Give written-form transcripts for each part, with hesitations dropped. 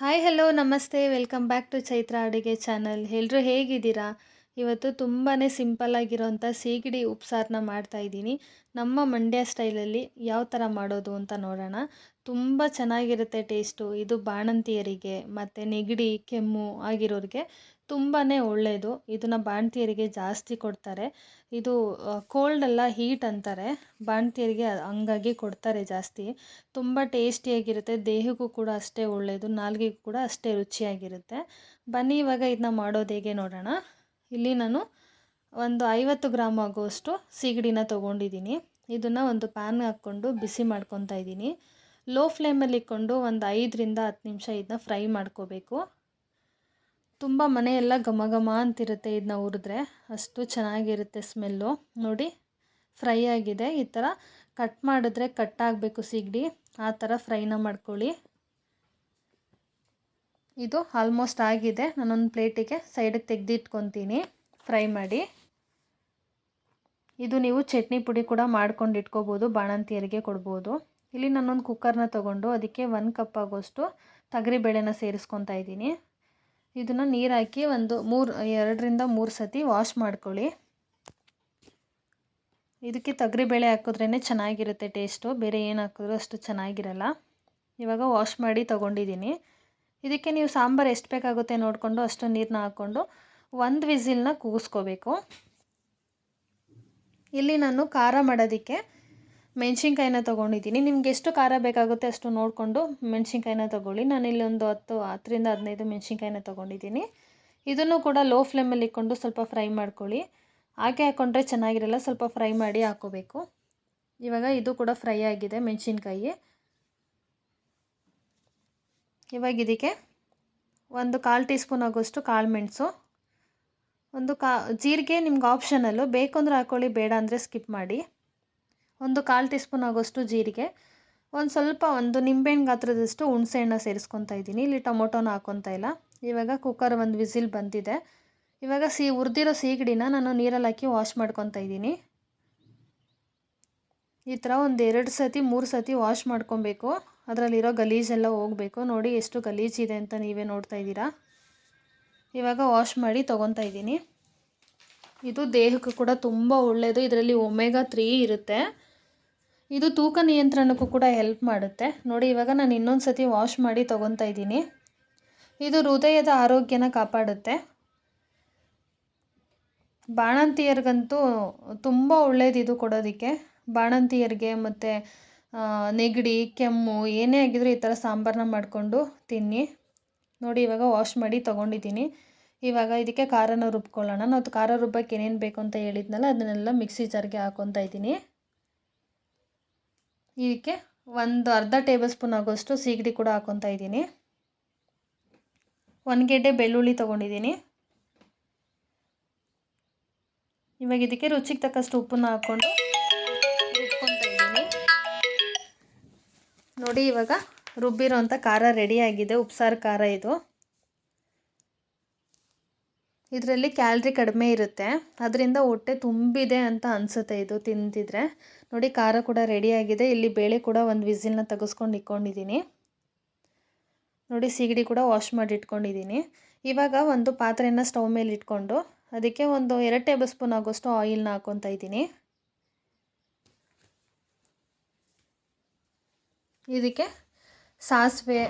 Hi hello ನಮಸ್ತೆ welcome back to Chaitra ಅಡುಗೆ channel. ಎಲ್ಲರೂ ಹೇಗಿದ್ದೀರಾ? ಇವತ್ತು ತುಂಬಾ ಸಿಂಪಲ್ ಆಗಿರೋಂಥ ಸೀಗಡಿ ಉಪ್ಸಾರನ್ನ ಮಾಡ್ತಾಯಿದ್ದೀನಿ. ನಮ್ಮ ಮಂಡ್ಯ ಸ್ಟೈಲಲ್ಲಿ ಯಾವ ಥರ ಮಾಡೋದು ಅಂತ ನೋಡೋಣ. ತುಂಬ ಚೆನ್ನಾಗಿರುತ್ತೆ ಟೇಸ್ಟು. ಇದು ಬಾಣಂತಿಯರಿಗೆ ಮತ್ತು ನೆಗಡಿ ಕೆಮ್ಮು ಆಗಿರೋರಿಗೆ ತುಂಬಾ ಒಳ್ಳೆಯದು. ಇದನ್ನು ಬಾಣಂತಿಯರಿಗೆ ಜಾಸ್ತಿ ಕೊಡ್ತಾರೆ. ಇದು ಕೋಲ್ಡ್ ಅಲ್ಲ, ಹೀಟ್ ಅಂತಾರೆ ಬಾಣಂತಿಯರಿಗೆ, ಹಂಗಾಗಿ ಕೊಡ್ತಾರೆ ಜಾಸ್ತಿ. ತುಂಬ ಟೇಸ್ಟಿಯಾಗಿರುತ್ತೆ, ದೇಹಕ್ಕೂ ಕೂಡ ಅಷ್ಟೇ ಒಳ್ಳೆಯದು, ನಾಲಿಗೆಗೂ ಕೂಡ ಅಷ್ಟೇ ರುಚಿಯಾಗಿರುತ್ತೆ. ಬನ್ನಿ ಇವಾಗ ಇದನ್ನ ಮಾಡೋದು ಹೇಗೆ ನೋಡೋಣ. ಇಲ್ಲಿ ನಾನು ಒಂದು 50 ಗ್ರಾಮ್ ಆಗುವಷ್ಟು ಸೀಗಡಿನ ತೊಗೊಂಡಿದ್ದೀನಿ. ಇದನ್ನು ಒಂದು ಪ್ಯಾನ್ಗೆ ಹಾಕ್ಕೊಂಡು ಬಿಸಿ ಮಾಡ್ಕೊತಾ ಇದ್ದೀನಿ. ಲೋ ಫ್ಲೇಮಲ್ಲಿ ಇಟ್ಕೊಂಡು ಒಂದು 5ರಿಂದ 10 ನಿಮಿಷ ಇದನ್ನ ಫ್ರೈ ಮಾಡ್ಕೋಬೇಕು. ತುಂಬ ಮನೆಯೆಲ್ಲ ಘಮ ಘಮ ಅಂತಿರುತ್ತೆ ಇದನ್ನ ಹುರಿದ್ರೆ, ಅಷ್ಟು ಚೆನ್ನಾಗಿರುತ್ತೆ ಸ್ಮೆಲ್ಲು. ನೋಡಿ ಫ್ರೈ ಆಗಿದೆ. ಈ ಥರ ಕಟ್ ಮಾಡಿದ್ರೆ ಕಟ್ಟಾಗಬೇಕು ಸೀಗಡಿ, ಆ ಥರ ಫ್ರೈನ ಮಾಡ್ಕೊಳ್ಳಿ. ಇದು ಆಲ್ಮೋಸ್ಟ್ ಆಗಿದೆ. ನಾನೊಂದು ಪ್ಲೇಟಿಗೆ ಸೈಡಿಗೆ ತೆಗೆದಿಟ್ಕೊತೀನಿ ಫ್ರೈ ಮಾಡಿ. ಇದು ನೀವು ಚಟ್ನಿ ಪುಡಿ ಕೂಡ ಮಾಡ್ಕೊಂಡು ಇಟ್ಕೋಬೋದು, ಬಾಣಂತಿಯರಿಗೆ ಕೊಡ್ಬೋದು. ಇಲ್ಲಿ ನಾನೊಂದು ಕುಕ್ಕರ್ನ ತೊಗೊಂಡು ಅದಕ್ಕೆ 1 ಕಪ್ ಆಗೋಷ್ಟು ತೊಗರಿಬೇಳೆನ ಸೇರಿಸ್ಕೊತಾ ಇದ್ದೀನಿ. ಇದನ್ನು ನೀರು ಹಾಕಿ ಒಂದು 2ರಿಂದ 3 ಸತಿ ವಾಶ್ ಮಾಡ್ಕೊಳ್ಳಿ. ಇದಕ್ಕೆ ತೊಗರಿಬೇಳೆ ಹಾಕಿದ್ರೇ ಚೆನ್ನಾಗಿರುತ್ತೆ ಟೇಸ್ಟು, ಬೇರೆ ಏನು ಹಾಕಿದ್ರೂ ಅಷ್ಟು ಚೆನ್ನಾಗಿರಲ್ಲ. ಇವಾಗ ವಾಶ್ ಮಾಡಿ ತೊಗೊಂಡಿದ್ದೀನಿ. ಇದಕ್ಕೆ ನೀವು ಸಾಂಬಾರು ಎಷ್ಟು ಬೇಕಾಗುತ್ತೆ ನೋಡಿಕೊಂಡು ಅಷ್ಟು ನೀರನ್ನ ಹಾಕ್ಕೊಂಡು 1 ವಿಸಿಲ್ನ ಕೂಗಿಸ್ಕೋಬೇಕು. ಇಲ್ಲಿ ನಾನು ಖಾರ ಮಾಡೋದಕ್ಕೆ ಮೆಣಸಿನ್ಕಾಯಿನ ತೊಗೊಂಡಿದ್ದೀನಿ. ನಿಮ್ಗೆ ಎಷ್ಟು ಖಾರ ಬೇಕಾಗುತ್ತೆ ಅಷ್ಟು ನೋಡಿಕೊಂಡು ಮೆಣಸಿನ್ಕಾಯಿನ ತೊಗೊಳ್ಳಿ. ನಾನಿಲ್ಲಿ ಒಂದು 10ರಿಂದ 15 ಮೆಣಸಿನ್ಕಾಯಿನ ತೊಗೊಂಡಿದ್ದೀನಿ. ಇದನ್ನು ಕೂಡ ಲೋ ಫ್ಲೇಮಲ್ಲಿ ಇಟ್ಕೊಂಡು ಸ್ವಲ್ಪ ಫ್ರೈ ಮಾಡ್ಕೊಳ್ಳಿ. ಹಾಗೆ ಹಾಕ್ಕೊಂಡ್ರೆ ಚೆನ್ನಾಗಿರಲ್ಲ, ಸ್ವಲ್ಪ ಫ್ರೈ ಮಾಡಿ ಹಾಕ್ಕೋಬೇಕು. ಇವಾಗ ಇದು ಕೂಡ ಫ್ರೈ ಆಗಿದೆ ಮೆಣಸಿನ್ಕಾಯಿ. ಇವಾಗ ಇದಕ್ಕೆ ಒಂದು 1/4 ಟೀ ಸ್ಪೂನ್ ಆಗೋಷ್ಟು ಕಾಳು ಮೆಣಸು, ಒಂದು ಜೀರಿಗೆ ನಿಮ್ಗೆ ಆಪ್ಷನಲ್ಲು, ಬೇಕು ಅಂದರೆ ಹಾಕ್ಕೊಳ್ಳಿ, ಬೇಡ ಅಂದರೆ ಸ್ಕಿಪ್ ಮಾಡಿ. ಒಂದು 1/4 ಟೀ ಸ್ಪೂನ್ ಆಗೋಷ್ಟು ಜೀರಿಗೆ, ಒಂದು ನಿಂಬೆಹಣ್ಣು ಗಾತ್ರದಷ್ಟು ಹುಣಸೆಹಣ್ಣು ಸೇರಿಸ್ಕೊತಾ ಇದ್ದೀನಿ. ಇಲ್ಲಿ ಟೊಮೊಟೊನ ಹಾಕ್ಕೊತಾ ಇಲ್ಲ. ಇವಾಗ ಕುಕ್ಕರ್ ಒಂದು ವಿಸಿಲ್ ಬಂದಿದೆ. ಇವಾಗ ಹುರಿದಿರೋ ಸೀಗಡಿನ ನಾನು ನೀರಲ್ಲಿ ಹಾಕಿ ವಾಶ್ ಮಾಡ್ಕೊತಾ ಇದ್ದೀನಿ. ಈ ಥರ ಒಂದು 2 ಸತಿ 3 ಸತಿ ವಾಶ್ ಮಾಡ್ಕೊಬೇಕು, ಅದರಲ್ಲಿರೋ ಗಲೀಜೆಲ್ಲ ಹೋಗಬೇಕು. ನೋಡಿ ಎಷ್ಟು ಗಲೀಜಿದೆ ಅಂತ ನೀವೇ ನೋಡ್ತಾ ಇದ್ದೀರಾ. ಇವಾಗ ವಾಶ್ ಮಾಡಿ ತೊಗೊತಾ ಇದ್ದೀನಿ. ಇದು ದೇಹಕ್ಕೂ ಕೂಡ ತುಂಬ ಒಳ್ಳೆಯದು. ಇದರಲ್ಲಿ ಒಮೆಗಾ 3 ಇರುತ್ತೆ. ಇದು ತೂಕ ನಿಯಂತ್ರಣಕ್ಕೂ ಕೂಡ ಹೆಲ್ಪ್ ಮಾಡುತ್ತೆ. ನೋಡಿ ಇವಾಗ ನಾನು ಇನ್ನೊಂದು ಸತಿ ವಾಶ್ ಮಾಡಿ ತೊಗೊತಾ ಇದ್ದೀನಿ. ಇದು ಹೃದಯದ ಆರೋಗ್ಯನ ಕಾಪಾಡುತ್ತೆ. ಬಾಣಂತಿಯರಿಗಂತೂ ತುಂಬ ಒಳ್ಳೆಯದು ಇದು ಕೊಡೋದಕ್ಕೆ. ಬಾಣಂತಿಯರಿಗೆ ಮತ್ತು ನೆಗಡಿ ಕೆಮ್ಮು ಏನೇ ಆಗಿದ್ರೂ ಈ ಥರ ಸಾಂಬಾರನ್ನ ಮಾಡಿಕೊಂಡು ತಿನ್ನಿ. ನೋಡಿ ಇವಾಗ ವಾಶ್ ಮಾಡಿ ತೊಗೊಂಡಿದ್ದೀನಿ. ಇವಾಗ ಇದಕ್ಕೆ ಖಾರನ ರುಬ್ಕೊಳ್ಳೋಣ. ನಾವು ಖಾರ ರುಬ್ಬಕ್ಕೆ ಏನೇನು ಬೇಕು ಅಂತ ಹೇಳಿದ್ನಲ್ಲ, ಅದನ್ನೆಲ್ಲ ಮಿಕ್ಸಿ ಜಾರ್ಗೆ ಹಾಕ್ಕೊತಾ ಇದ್ದೀನಿ. ಇದಕ್ಕೆ ಒಂದು ಅರ್ಧ ಟೇಬಲ್ ಸ್ಪೂನ್ ಆಗೋಷ್ಟು ಸೀಗಡಿ ಕೂಡ ಹಾಕ್ಕೊತಾ ಇದ್ದೀನಿ. 1 ಗೆಡ್ಡೆ ಬೆಳ್ಳುಳ್ಳಿ ತೊಗೊಂಡಿದ್ದೀನಿ. ಇವಾಗ ಇದಕ್ಕೆ ರುಚಿಗೆ ತಕ್ಕಷ್ಟು ಉಪ್ಪನ್ನ ಹಾಕ್ಕೊಂಡು ರುಬ್ಕೊತಾ ಇದ್ದೀನಿ. ನೋಡಿ ಇವಾಗ ರುಬ್ಬಿರೋಂಥ ಖಾರ ರೆಡಿಯಾಗಿದೆ, ಉಪ್ಸಾರು ಖಾರ ಇದು. ಇದರಲ್ಲಿ ಕ್ಯಾಲ್ರಿ ಕಡಿಮೆ ಇರುತ್ತೆ, ಅದರಿಂದ ಹೊಟ್ಟೆ ತುಂಬಿದೆ ಅಂತ ಅನಿಸುತ್ತೆ ಇದು ತಿಂತಿದ್ರೆ. ನೋಡಿ ಖಾರ ಕೂಡ ರೆಡಿಯಾಗಿದೆ. ಇಲ್ಲಿ ಬೇಳೆ ಕೂಡ ಒಂದು ವಿಸಿಲ್ನ ತೆಗೆಸ್ಕೊಂಡು ಇಟ್ಕೊಂಡಿದ್ದೀನಿ. ನೋಡಿ ಸೀಗಡಿ ಕೂಡ ವಾಶ್ ಮಾಡಿ ಇಟ್ಕೊಂಡಿದ್ದೀನಿ. ಇವಾಗ ಒಂದು ಪಾತ್ರೆನ ಸ್ಟವ್ ಮೇಲೆ ಇಟ್ಕೊಂಡು ಅದಕ್ಕೆ ಒಂದು 2 ಟೇಬಲ್ ಸ್ಪೂನ್ ಆಗೋಷ್ಟು ಆಯಿಲ್ನ ಹಾಕ್ಕೊತಾ ಇದ್ದೀನಿ. ಇದಕ್ಕೆ ಸಾಸಿವೆ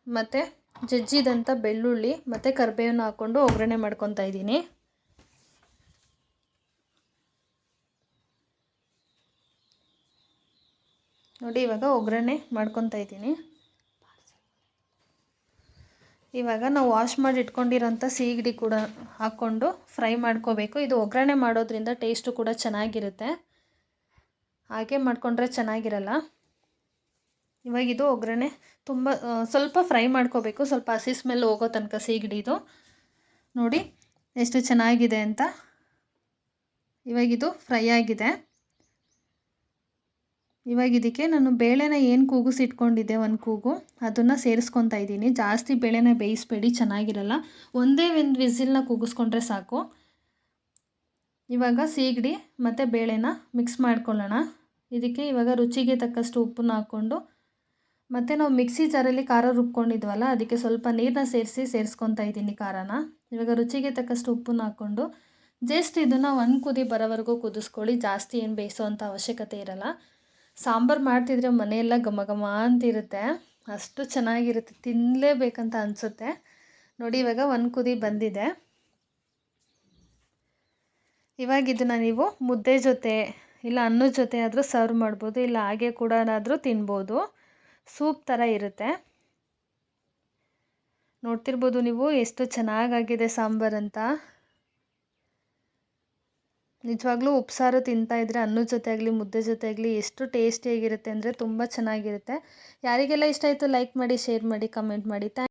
ಮತ್ತು ಜಜ್ಜಿದಂಥ ಬೆಳ್ಳುಳ್ಳಿ ಮತ್ತು ಕರಿಬೇವನ್ನ ಹಾಕ್ಕೊಂಡು ಒಗ್ಗರಣೆ ಮಾಡ್ಕೊತಾ ಇದ್ದೀನಿ. ನೋಡಿ ಇವಾಗ ಒಗ್ಗರಣೆ ಮಾಡ್ಕೊತಾ ಇದ್ದೀನಿ. ಇವಾಗ ನಾವು ವಾಶ್ ಮಾಡಿ ಇಟ್ಕೊಂಡಿರೋಂಥ ಸೀಗಡಿ ಕೂಡ ಹಾಕ್ಕೊಂಡು ಫ್ರೈ ಮಾಡ್ಕೋಬೇಕು. ಇದು ಒಗ್ಗರಣೆ ಮಾಡೋದ್ರಿಂದ ಟೇಸ್ಟು ಕೂಡ ಚೆನ್ನಾಗಿರುತ್ತೆ, ಹಾಗೆ ಮಾಡಿಕೊಂಡ್ರೆ ಚೆನ್ನಾಗಿರಲ್ಲ. ಇವಾಗ ಇದು ಒಗ್ಗರಣೆ ಸ್ವಲ್ಪ ಫ್ರೈ ಮಾಡ್ಕೋಬೇಕು, ಸ್ವಲ್ಪ ಹಸಿ ಸ್ಮೆಲ್ ಹೋಗೋ ತನಕ ಸೀಗಡಿದು. ನೋಡಿ ಎಷ್ಟು ಚೆನ್ನಾಗಿದೆ ಅಂತ. ಇವಾಗಿದು ಫ್ರೈ ಆಗಿದೆ. ಇವಾಗ ಇದಕ್ಕೆ ನಾನು ಬೇಳೆನ ಏನು ಕೂಗಿಸಿಟ್ಕೊಂಡಿದ್ದೆ, 1 ಕೂಗು, ಅದನ್ನು ಸೇರಿಸ್ಕೊತಾ ಇದ್ದೀನಿ. ಜಾಸ್ತಿ ಬೇಳೆನ ಬೇಯಿಸಬೇಡಿ, ಚೆನ್ನಾಗಿರಲ್ಲ. ಒಂದೇ ಒಂದು ವಿಸಿಲ್ನ ಕೂಗಿಸ್ಕೊಂಡ್ರೆ ಸಾಕು. ಇವಾಗ ಸೀಗಡಿ ಮತ್ತು ಬೇಳೆನ ಮಿಕ್ಸ್ ಮಾಡ್ಕೊಳ್ಳೋಣ. ಇದಕ್ಕೆ ಇವಾಗ ರುಚಿಗೆ ತಕ್ಕಷ್ಟು ಉಪ್ಪನ್ನ ಹಾಕ್ಕೊಂಡು ಮತ್ತು ನಾವು ಮಿಕ್ಸಿ ಜಾರಲ್ಲಿ ಖಾರ ರುಬ್ಕೊಂಡಿದ್ವಲ್ಲ, ಅದಕ್ಕೆ ಸ್ವಲ್ಪ ನೀರನ್ನ ಸೇರಿಸ್ಕೊತಾ ಇದ್ದೀನಿ ಖಾರನ. ಇವಾಗ ರುಚಿಗೆ ತಕ್ಕಷ್ಟು ಉಪ್ಪನ್ನ ಹಾಕ್ಕೊಂಡು ಜಸ್ಟ್ ಇದನ್ನು ಒಂದು ಕುದಿ ಬರೋವರೆಗೂ ಕುದಿಸ್ಕೊಳ್ಳಿ. ಜಾಸ್ತಿ ಏನು ಬೇಯಿಸೋವಂಥ ಅವಶ್ಯಕತೆ ಇರಲ್ಲ. ಸಾಂಬಾರು ಮಾಡ್ತಿದ್ರೆ ಮನೆಯೆಲ್ಲ ಘಮ ಘಮ ಅಂತಿರುತ್ತೆ. ಅಷ್ಟು ಚೆನ್ನಾಗಿರುತ್ತೆ, ತಿನ್ನಲೇಬೇಕಂತ ಅನಿಸುತ್ತೆ. ನೋಡಿ ಇವಾಗ ಒಂದು ಕುದಿ ಬಂದಿದೆ. ಇವಾಗ ಇದನ್ನು ನೀವು ಮುದ್ದೆ ಜೊತೆ ಇಲ್ಲ ಅನ್ನದ ಜೊತೆ ಆದರೂ ಸರ್ವ್ ಮಾಡ್ಬೋದು, ಇಲ್ಲ ಹಾಗೆ ಕೂಡ ತಿನ್ಬೋದು. ಸೂಪ್ ಥರ ಇರುತ್ತೆ. ನೋಡ್ತಿರ್ಬೋದು ನೀವು ಎಷ್ಟು ಚೆನ್ನಾಗಾಗಿದೆ ಸಾಂಬಾರಂತ. ನಿಜವಾಗ್ಲೂ ಉಪ್ಸಾರು ತಿಂತಾಯಿದ್ರೆ ಅನ್ನದ ಜೊತೆ ಆಗಲಿ ಮುದ್ದೆ ಜೊತೆ ಆಗಲಿ ಎಷ್ಟು ಟೇಸ್ಟಿಯಾಗಿರುತ್ತೆ ಅಂದರೆ ತುಂಬ ಚೆನ್ನಾಗಿರುತ್ತೆ. ಯಾರಿಗೆಲ್ಲ ಇಷ್ಟ ಆಯಿತು ಲೈಕ್ ಮಾಡಿ, ಶೇರ್ ಮಾಡಿ, ಕಮೆಂಟ್ ಮಾಡಿ.